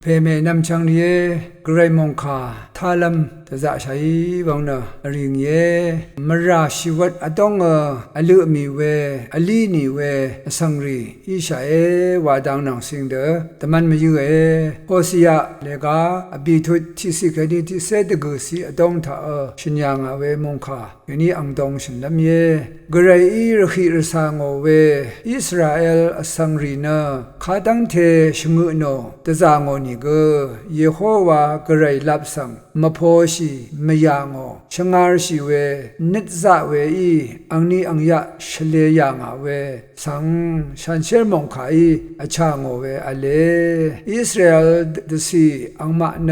เพเมนำชังเยกรายมงคาทาลัมตะจะใช้บังเนอริงเยมราชีวัตอตองอลือมีเวอลีนีเวสังรีอิชาเอวาดังนังสิงเดตมันมยูเอโฮซิยาเลกาอบิทุทิสิกดีทิเซตกุสีอตองทาชิญญางเวมงคาเยนี้อังดองชินลัมเยกรายอีรขิรสางเวอิสราเอลสังรีนาขาดังเทชงุโนตะจางอนิเกเยโฮวากรายลับสังมโพชีมยางอชงารชีเวนิดจะเวอีอังนี้อังยะเฉลียงเวสังชันเชลมงคายอชางเวอเลอิสราเอลดสีอังมาเน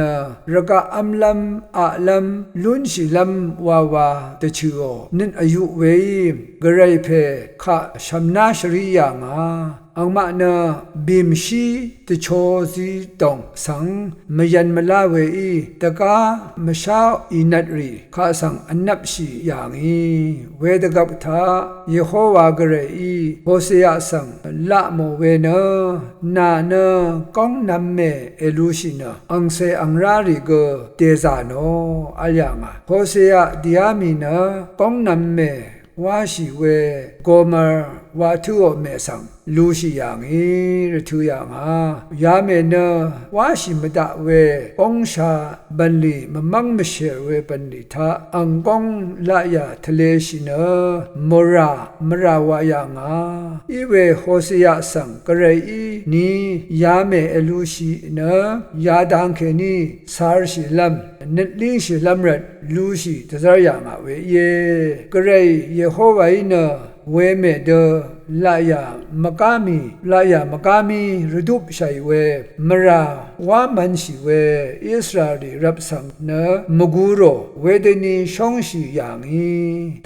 รกะอัมลัมอาลัมลุนชิลัมวาวาตะชิโอนินอายุเวกรายเพขะชัมนาชริยางาอังมาเนบิมชีตโชซีตองสังมยันมลาเวอีตะกามชาอินัดรีข้าสังอันนับชีอย่างอีเวดกับทาเยโฮวากเรอีโฮเซียสังละโมเวเนนาเนกองนำเมเอลูชิเนอังเซอังราริเกเตซาโนอัลยังาโฮเซียดิอามีเนกองนำเมวาชีเวโกมารวาทุโอเมสังลูชิอย่างอีรทุอย่างายาเมเนวาชิมดะเวองชาบันลีมมังมเชเวปันดิทาอังกงละยาทะเลชิเนมรามราวายางาอีเวโฮเซียสังกะเรอีนียาเมเอลูชิเนยาดังเคนีซาร์ชิลัมนิดลิงชิลัมรัดลูชิตะซะยางาเวเยกะเรเยโฮวาอีเนเวเมเดลายามกามีลายามกามีฤดูชัยเวมราวามันชีเวอิสราเอลรับสังเนมกูโรเวเดนีชงชีอย่างอี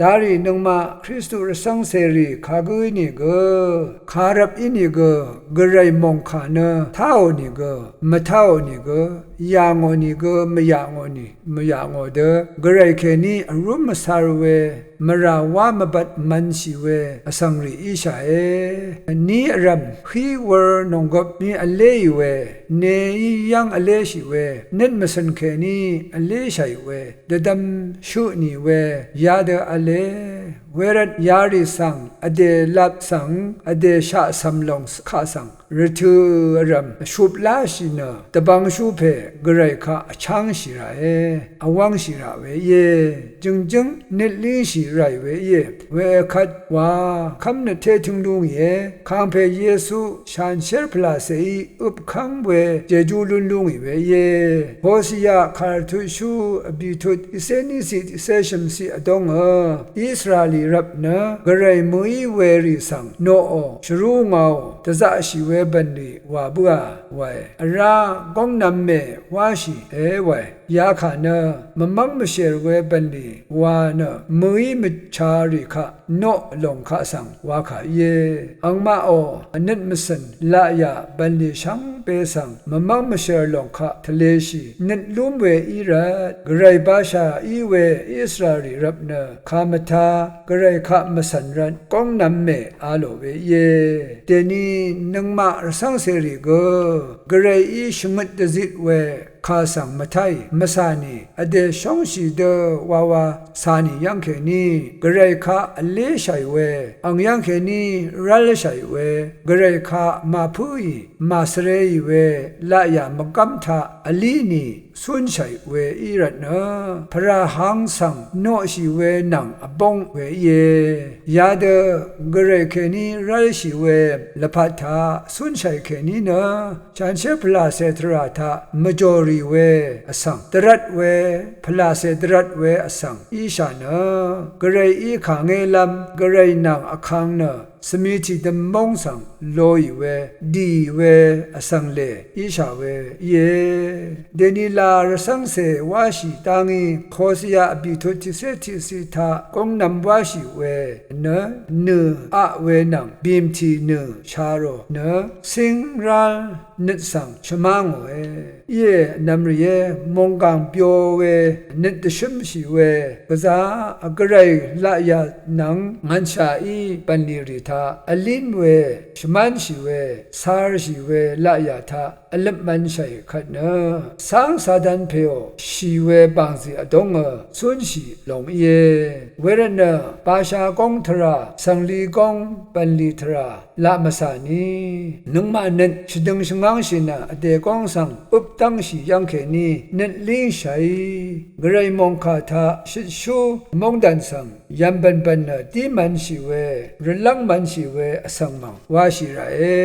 ดารีนึงมาคริสตุรสังเสรีคากุยนี่เกคารับอินี่เกกไรมงคาเนท้าวนี่เกมะท้าวนี่เกยางอนี่เกมะยางอนี่มะยางอเดกไรเคนี่อรุมสารเวมราวามบัดมันชีเวอสังรีอิชาเอนี่รัมฮีวอร์นงกบนี่อเลยเวเนยังอเลชิเวเน็ตมสันเคนี่อเลชัยเวเดดัมชุนี่เวยาเดอเลเวรัดยาริสังอเดลับสังอเดชะสัมลงข้าสังรทุรัมชุบลาชินะตะบังชุเพกรายข้าช่างชิระเออวังชิระเวเยจึงเน็ตลิงชิไรเวเยเวคัดว่าคำนเทถึงลุงเยคางเพเยซูชานเชร์พลาเซอีอุบคังเวเจจูลุนลุงเวเยโฮซิยาคาร์ทุชูอบิทุดอิเซนิสิอิเซชมสิอดงอิสราเอลรับนะกรายมุยเวริสังโนโอชรูงเอาตะจะชิเวบันดีวาบัวไวรากงนำเมวาชิเอไวยาขานะมมังมเชรเวบันดีวานะมุยมชาริคะโนลงข้าสังวาขาเยอังมาโออนิดมสันละยาบันดีชังเปสังมมังมเชรลงข้าทะเลชีนิดลุมเวอิรัดกรายบาชาอีเวอิสราเอลรับนะคามทากรายข้ามสันรันกงนำเมอาโลเวเยเดนีนังมาสังเสริกกรายอีชมุดดจิตเวข้าสังมาไทยมาสานีอเดชงชีเดวาวาสานียังเคนีกระไรข้าเลชัยเวอังยังเคนีรัลชัยเวกระไรข้ามาพุยมาสเรยเวละยามกัมทาอลีนีสุนชัยเวอีรัตนะพระหังสังโนชีเวนังอบงเวเยยาเดกระไรเคนีรัลชีเวละพัทธาสุนชัยเคนีนะฉันเชพลาเซตราธามจอรีเวอสังตรัดเวพลาเสตรัดเวอสังอีชานะกระไรอีขังเอลัมกระไรนังอคังนะสมิจิตมงสังลอยเวดีเวอสังเลอีชาเวเยเดนิลารสังเสวาชิตังอีโคสยาบิทุติเสติสิทากงนำวาชิเวเนอะเวนังบิมทีเนชาโรเนสิงรัล နစ်ဆောင်ချမန်းဝဲယေနမ်ရီမုန်ကန်ပြောဝဲနစ်တရှိမရှိဝဲကစားအကရိုင်လာယနန်းငန်ချာဤပန်လီရီသာအလင်းဝဲချမန်းရှိဝဲဆာရရှိဝဲလာယသာအလမန်ရှိခတ်နဆန်းစာဒန်ဖေယရှိဝဲပန်းစီအတုံးဆွန်းရှိလုံယေဝဲရနပါရှာကောင်းထရာဆန်လီကောင်းပန်လီထရာလာမစာနီနုံမနတ်ချဒငရှငန်းရှိနာအတေကောင်းဆောင်ဥပတန်းရှိယံခေနီနက်လင်းရှိဂရိမုန်ခါသာရှိရှုမုန်ဒန်ဆန်ယံပန်ပန်တီမန်ရှိဝဲရလန်းမန်ရှိဝဲအဆန်မောင်ဝါရှိရာအေ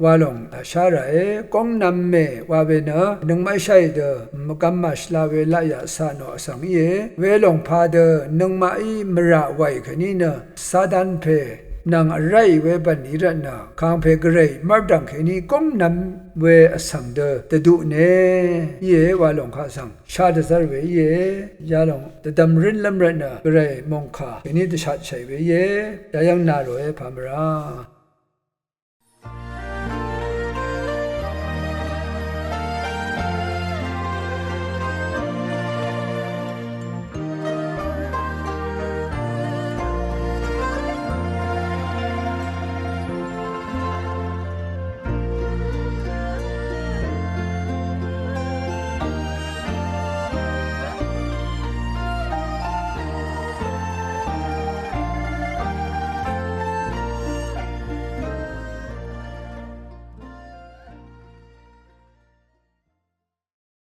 ဝါလုံအရှာရာအေကောင်းနမ်မေဝါဘေနနုံမရှိုင်ဒမကမ္မရှလာဝဲလာယဆာနောအဆန်ယေဝဲလုံဖာဒနုံမအီမရဝိုင်ခနီနစာဒန်ဖေนางไรเวบันนิรนาคางเพกเรยมาดังแค่นี้ก้มนำเวอสังเดตดุเนเยวาลงข้าสังชาดสารเวเยยาลงตดำรินลำเรนะเกรยมงคาแค่นี้จะชัดใช่เวเยแต่ยังนาโรเอพามรา